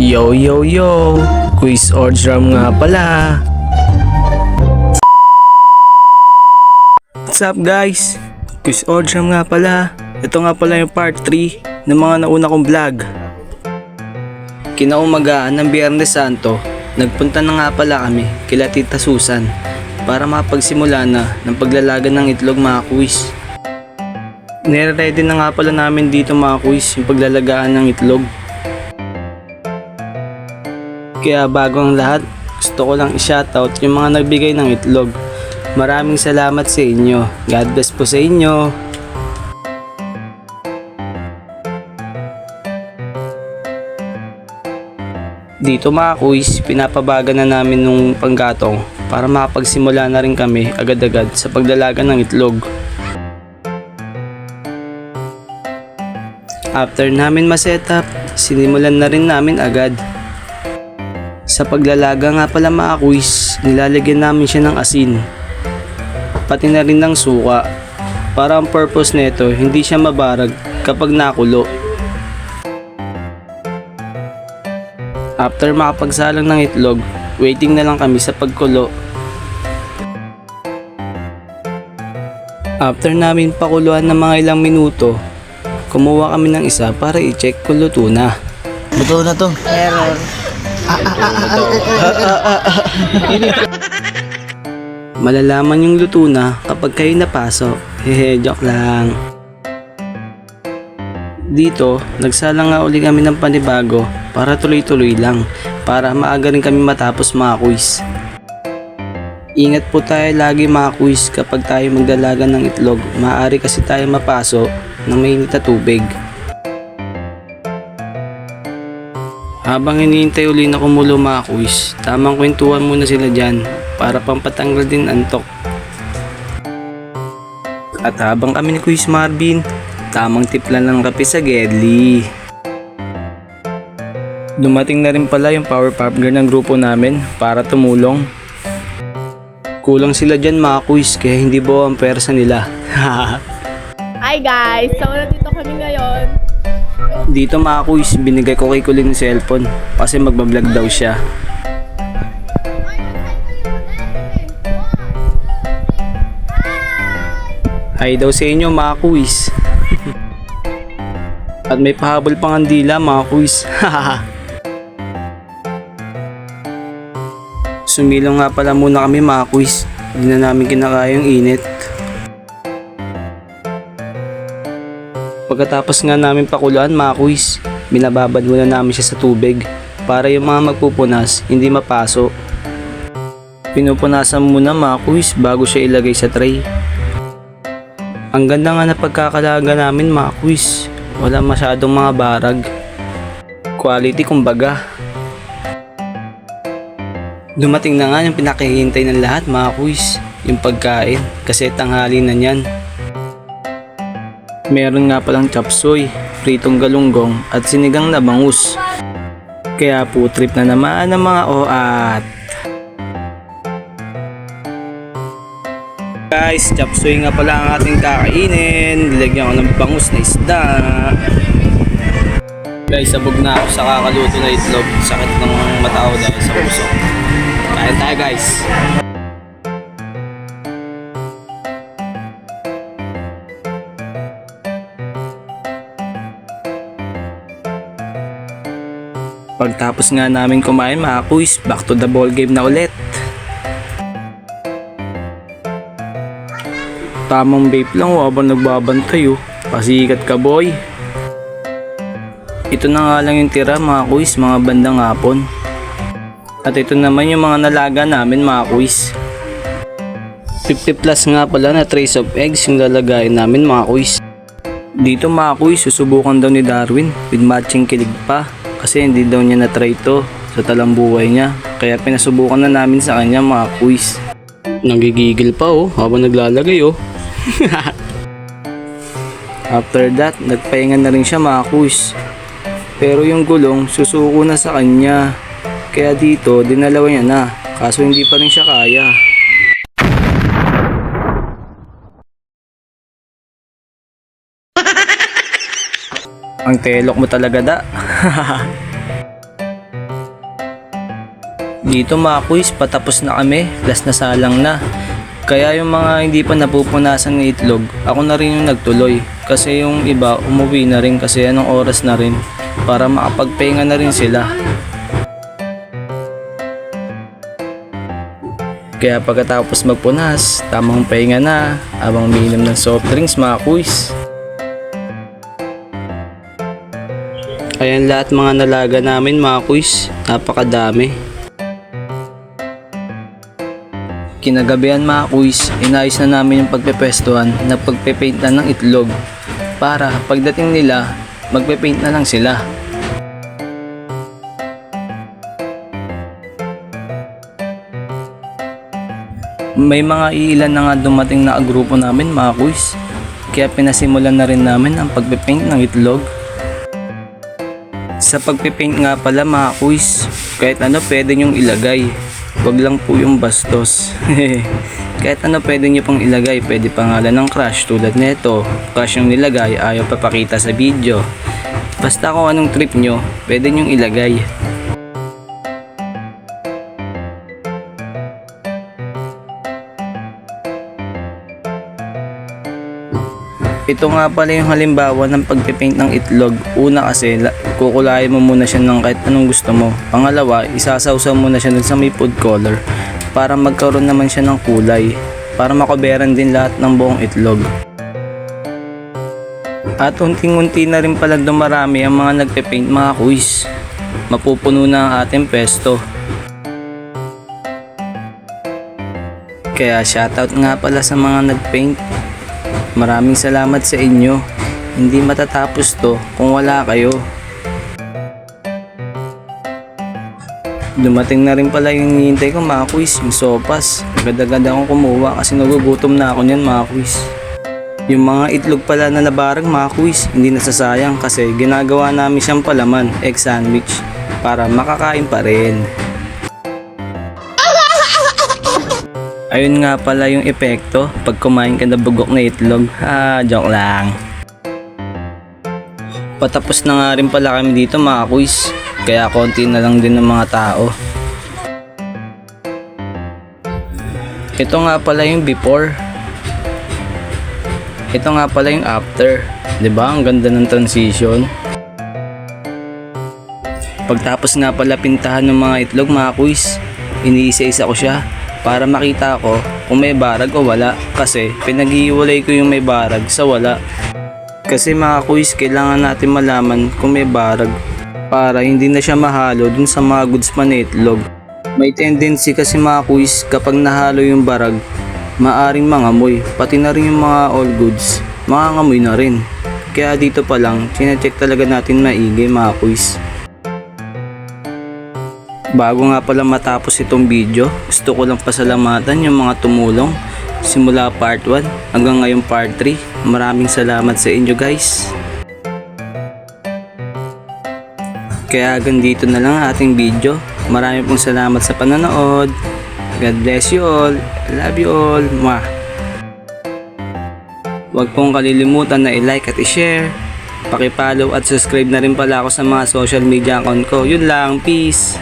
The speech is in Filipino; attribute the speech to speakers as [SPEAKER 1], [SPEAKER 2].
[SPEAKER 1] Yo yo yo, Quiz or Drum nga pala. What's up guys? Quiz or Drum nga pala. Ito nga pala yung part 3 ng mga nauna kong vlog. Kinaumagaan ng Biyernes Santo, nagpunta na nga pala kami kila Tita Susan para makapagsimula na ng paglalaga ng itlog mga quiz. Nire-ready na nga pala namin dito mga quiz yung paglalagaan ng itlog. Kaya bago ang lahat, gusto ko lang i-shoutout yung mga nagbigay ng itlog. Maraming salamat sa inyo. God bless po sa inyo. Dito mga quiz, pinapabaga na namin nung panggatong para makapagsimula na rin kami agad-agad sa paglalaga ng itlog. After namin ma-setup, sinimulan na rin namin agad. Sa paglalaga nga pala mga quiz, nilalagyan namin siya ng asin, pati na rin ng suka, para ang purpose nito hindi siya mabarag kapag nakulo. After makapagsalang ng itlog, waiting na lang kami sa pagkulo. After namin pakuluan ng mga ilang minuto, kumuha kami ng isa para i-check kung luto na.
[SPEAKER 2] Luto na to.
[SPEAKER 3] Error.
[SPEAKER 1] Malalaman yung luto na kapag kayo napasok. Hehe, joke lang. Dito, nagsalang nga uli kami ng panibago para tuloy-tuloy lang, para maaga rin kami matapos mga quiz. Ingat po tayo lagi mga quiz kapag tayo magdalaga ng itlog. Maaari kasi tayo mapasok ng mainit na tubig. Habang hinihintay uli na kumulo mga quiz, tamang kwentuhan muna sila dyan para pampatanggal din antok. At habang kami ni Quiz Marvin, tamang tiplan ng kape sa Gedli. Dumating na rin pala yung power pop girl ng grupo namin para tumulong. Kulang sila dyan mga quiz kaya hindi buo ang persa nila.
[SPEAKER 3] Hi guys! So, nandito kami ngayon.
[SPEAKER 1] Dito mga quiz, binigay ko kay Kulin ng cellphone kasi magbablog daw siya. Hi daw sa inyo mga quiz. At may pahabol pang andila mga quiz. Sumilong nga pala muna kami mga quiz. Hindi na namin kinakaya yung init. Pagkatapos nga namin pakuluan mga quiz, binababad muna namin siya sa tubig para yung mga magpupunas hindi mapaso. Pinupunasan muna mga quiz bago siya ilagay sa tray. Ang ganda nga na pagkakalaga namin mga quiz, wala masyadong mga barag. Quality kumbaga. Dumating na nga yung pinakihintay ng lahat mga quiz, yung pagkain kasi tanghali na yan. Meron nga palang chop suey, pritong galunggong at sinigang na bangus. Kaya po trip na naman ang mga oat. Guys, chop suey nga pala ang ating kakainin. Nilagyan ko ng bangus na isda. Guys, sabog na ako sa kakaluto na itlog. Sakit ng mata ko dahil sa puso. Kain tayo guys. Pagtapos nga namin kumain mga quiz, back to the ball game na ulit. Tamang vape lang habang nagbabantay pasikat ka boy. Ito na nga lang yung tira mga quiz, mga bandang hapon. At ito naman yung mga nalaga namin mga quiz. 50 plus nga pala na trays of eggs yung lalagayin namin mga quiz. Dito mga quiz, susubukan daw ni Darwin with matching kilig pa. Kasi hindi daw niya na-try to sa talambuhay niya. Kaya pinasubukan na namin sa kanya mga quiz. Nagigigil pa habang naglalagay After that, nagpahinga na rin siya mga quiz. Pero yung gulong susuko na sa kanya. Kaya dito, dinalawa niya na. Kaso hindi pa rin siya kaya. Ang telok mo talaga da. Dito mga kuis, patapos na kami, last na salang na. Kaya yung mga hindi pa napupunasan ng itlog, ako na rin yung nagtuloy. Kasi yung iba umuwi na rin kasi anong oras na rin para makapagpahinga na rin sila. Kaya pagkatapos magpunas, tamang pahinga na habang umiinom ng soft drinks mga kuis. Ayan lahat mga nalaga namin mga kuis, napakadami. Kinagabihan mga kuis, inayos na namin yung pagpepestuhan na pagpepaint na ng itlog para pagdating nila, magpepaint na lang sila. May mga iilan na nga dumating na grupo namin mga kuis, kaya pinasimulan na rin namin ang pagpepaint ng itlog. Sa pagpipaint nga pala mga kuis, kahit ano pwede nyong ilagay, wag lang po yung bastos. Kahit ano pwede nyo pong ilagay, pwede pangalan ng crush tulad nito, crush yung nilagay, ayaw papakita sa video. Basta kung anong trip nyo, pwede nyong ilagay. Ito nga pala yung halimbawa ng pagpipaint ng itlog. Una kasi, kukulayin mo muna siya ng kahit anong gusto mo. Pangalawa, isasawsaw mo na siya dun sa may food color para magkaroon naman siya ng kulay. Para makoberan din lahat ng buong itlog. At unting-unti na rin pala dumarami ang mga nagpipaint mga kuis. Mapupuno na ang ating pesto. Kaya shoutout nga pala sa mga nagpaint. Maraming salamat sa inyo. Hindi matatapos to kung wala kayo. Dumating na rin pala yung hinihintay ko mga kuis, yung sopas. Agad-agad akong kumuha kasi nagugutom na ako niyan mga kuis. Yung mga itlog pala na nabarag mga kuis, hindi nasasayang kasi ginagawa namin siyang palaman, egg sandwich, para makakain pa rin. Ayun nga pala yung epekto pag kumain ka na bugok na itlog. Joke lang. Patapos na nga rin pala kami dito mga kuis. Kaya konti na lang din ng mga tao. Ito nga pala yung before. Ito nga pala yung after. 'Di ba? Ang ganda ng transition. Pagtapos nga pala pintahan ng mga itlog mga kuis, iniisa-isa ko siya para makita ko kung may barag o wala, kasi pinag-iwalay ko yung may barag sa wala. Kasi mga kuis, kailangan natin malaman kung may barag para hindi na siya mahalo dun sa mga goods pa na itlog. May tendency kasi mga kuis, kapag nahalo yung barag, maaring mangamoy, pati na rin yung mga all goods, mangangamoy na rin. Kaya dito pa lang, sinecheck talaga natin maigi mga kuis. Bago nga pala matapos itong video, gusto ko lang pasalamatan yung mga tumulong simula part 1 hanggang ngayon part 3. Maraming salamat sa inyo guys. Kaya hanggang dito na lang ang ating video. Maraming pong salamat sa panonood. God bless you all. I love you all. Mwah. Huwag pong kalilimutan na i-like at i-share. Paki-follow at subscribe na rin pala ako sa mga social media account ko. Yun lang. Peace.